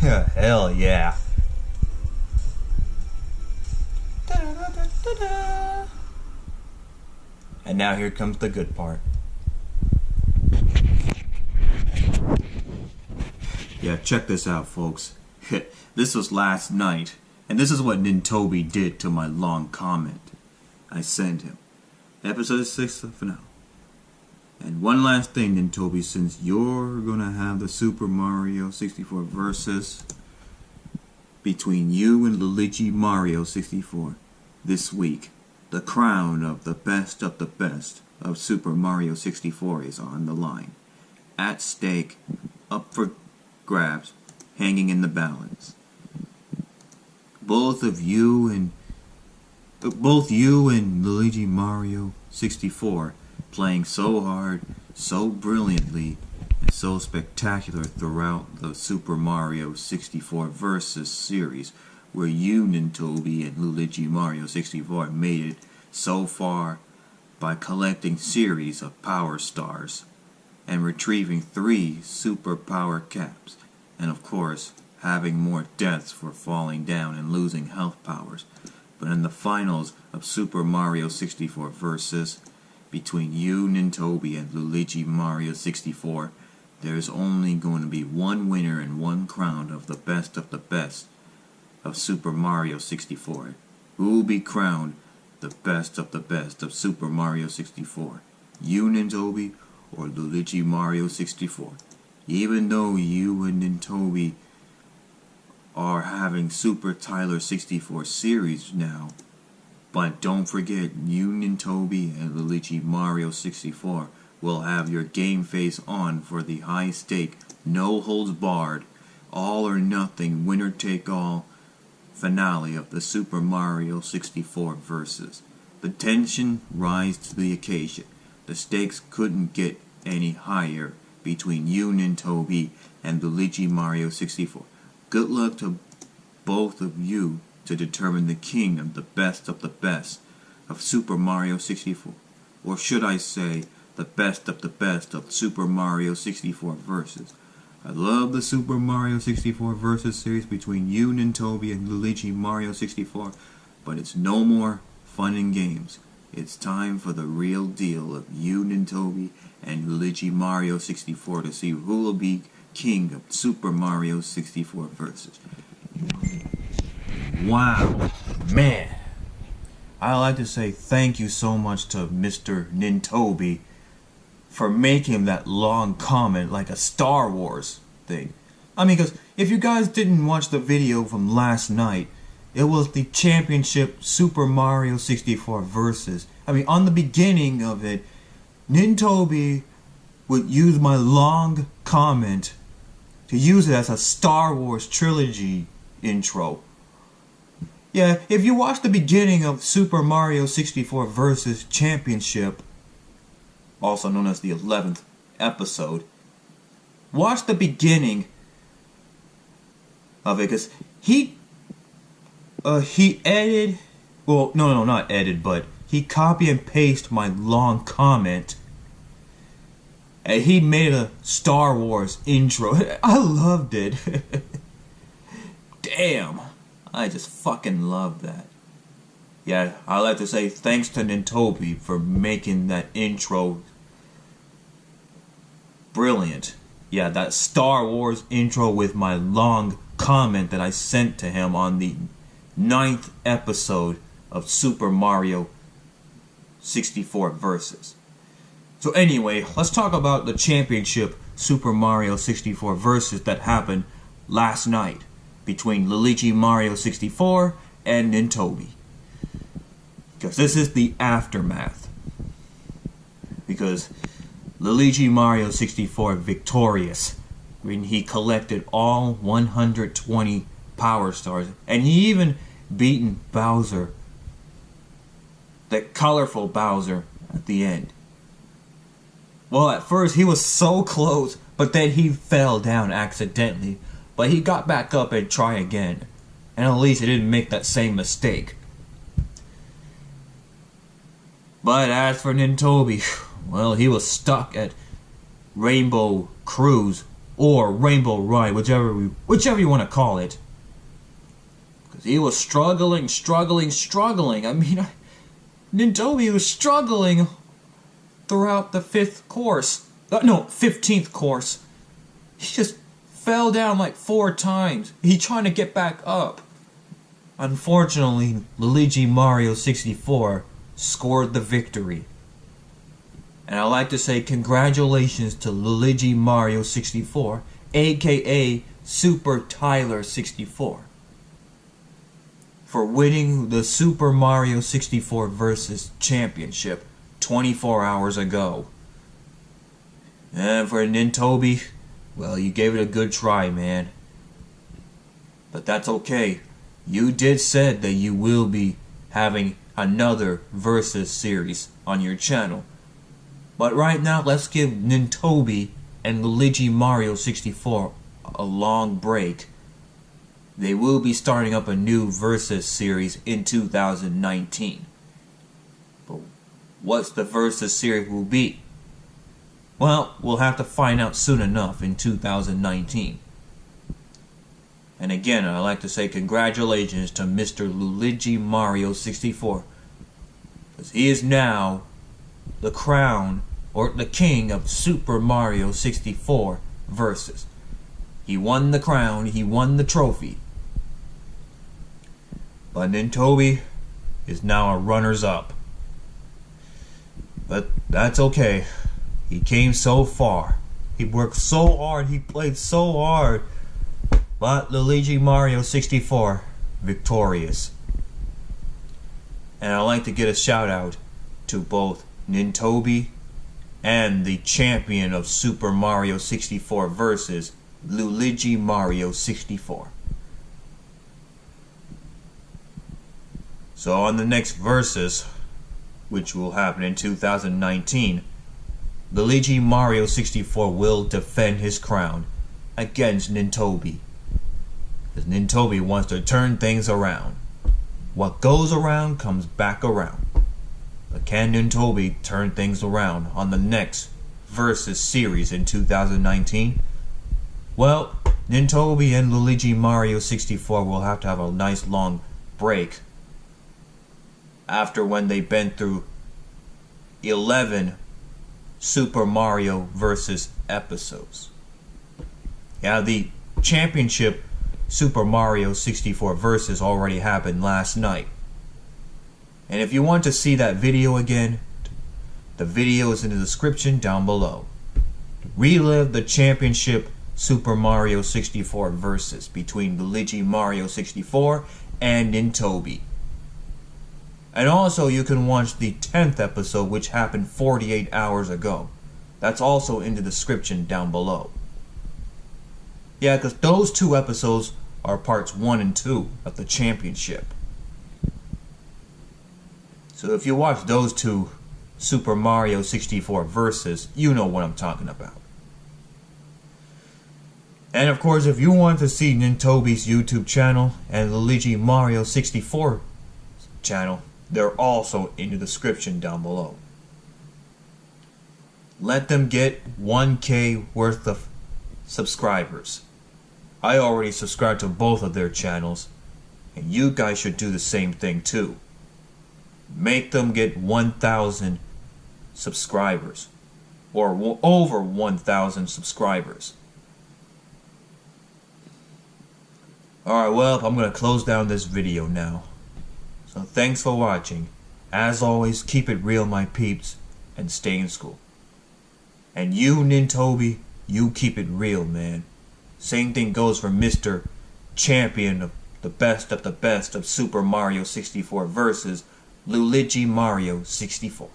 Hell yeah. And now here comes the good part. Yeah, check this out, folks. This was last night, and this is what Nintoby did to my long comment I sent him. Episode 6 of finale. And one last thing, Nintoby, since you're gonna have the Super Mario 64 versus between you and Luigi Mario 64 this week, the crown of the best of Super Mario 64 is on the line. At stake, up for grabs, hanging in the balance. Both you and Luigi Mario 64 playing so hard, so brilliantly, and so spectacular throughout the Super Mario 64 Versus series, where you, Nintoby, and Luigi Mario 64 made it so far by collecting series of power stars and retrieving 3 super power caps, and of course having more deaths for falling down and losing health powers. But in the finals of Super Mario 64 Versus between you, Nintoby, and Luigi Mario 64, there's only going to be one winner and one crown of the best of Super Mario 64. Who will be crowned the best of Super Mario 64? You, Nintoby, or Luigi Mario 64? Even though you and Nintoby are having Super Tyler 64 series now, but don't forget, you, Nintoby, and Luigi Mario 64 will have your game face on for the high stake, no holds barred, all or nothing, winner take all finale of the Super Mario 64 Versus. The tension rised to the occasion. The stakes couldn't get any higher between you, Nintoby, and Luigi Mario 64. Good luck to both of you to determine the king of the best of Super Mario 64. Or should I say, the best of Super Mario 64 Versus. I love the Super Mario 64 Versus series between you, Nintoby, and Luigi Mario 64, but it's no more fun and games. It's time for the real deal of you, Nintoby, and Luigi Mario 64 to see who will be king of Super Mario 64 Versus. Wow, man. I'd like to say thank you so much to Mr. Nintoby for making that long comment like a Star Wars thing. I mean, because if you guys didn't watch the video from last night, it was the championship Super Mario 64 Versus. I mean, on the beginning of it, Nintoby would use my long comment to use it as a Star Wars trilogy intro. Yeah, if you watch the beginning of Super Mario 64 Versus Championship, also known as the 11th episode, watch the beginning of it, because he edited, well, no, not edited, but he copy and pasted my long comment, and he made a Star Wars intro. I loved it. Damn, I just fucking love that. Yeah, I'd like to say thanks to Nintoby for making that intro brilliant. Yeah, that Star Wars intro with my long comment that I sent to him on the 9th episode of Super Mario 64 Versus. So anyway, let's talk about the championship Super Mario 64 Versus that happened last night between Luigi Mario 64 and Nintoby. Because this is the aftermath. Because Luigi Mario 64 victorious when he collected all 120 power stars, and he even beaten Bowser, that colorful Bowser, at the end. Well, at first he was so close, but then he fell down accidentally. But he got back up and tried again, and at least he didn't make that same mistake. But as for Nintoby, well, he was stuck at Rainbow Cruise or Rainbow Ride, whichever you want to call it. Because he was struggling. I mean, Nintoby was struggling throughout the 15th course. He just fell down like 4 times. He trying to get back up. Unfortunately, Luigi Mario 64 scored the victory. And I'd like to say congratulations to Luigi Mario 64, aka Super Tyler 64, for winning the Super Mario 64 vs. Championship 24 hours ago. And for Nintoby, well, you gave it a good try, man. But that's okay. You did said that you will be having another Versus series on your channel. But right now, let's give Nintoby and Luigi Mario 64 a long break. They will be starting up a new Versus series in 2019. But what's the Versus series will be? Well, we'll have to find out soon enough in 2019. And again, I'd like to say congratulations to Mr. Luigi Mario 64. Because he is now the crown, or the king of Super Mario 64 Versus. He won the crown, he won the trophy. But Nintoby is now a runners-up. But that's okay. He came so far. He worked so hard, he played so hard. But Luigi Mario 64, victorious. And I'd like to get a shout out to both Nintoby and the champion of Super Mario 64 Versus, Luigi Mario 64. So on the next Versus, which will happen in 2019, Luigi Mario 64 will defend his crown against Nintoby. Because Nintoby wants to turn things around. What goes around comes back around. But can Nintoby turn things around on the next Versus series in 2019? Well, Nintoby and Luigi Mario 64 will have to have a nice long break after when they've been through 11 Super Mario Versus episodes. Yeah, the championship Super Mario 64 Versus already happened last night. And if you want to see that video again, the video is in the description down below. Relive the championship Super Mario 64 Versus between Luigi Mario 64 and Nintoby. And also you can watch the 10th episode, which happened 48 hours ago. That's also in the description down below. Yeah, because those 2 episodes are parts 1 and 2 of the championship. So if you watch those 2 Super Mario 64 Versus, you know what I'm talking about. And of course, if you want to see Nintoby's YouTube channel and Luigi Mario 64 channel, they're also in the description down below. Let them get 1K worth of subscribers. I already subscribed to both of their channels, and you guys should do the same thing too. Make them get 1,000 subscribers, or over 1,000 subscribers. Alright, well, I'm going to close down this video now. So thanks for watching. As always, keep it real, my peeps, and stay in school. And you, Nintoby, you keep it real, man. Same thing goes for Mr. Champion of the best of Super Mario 64 Versus, Luigi Mario 64.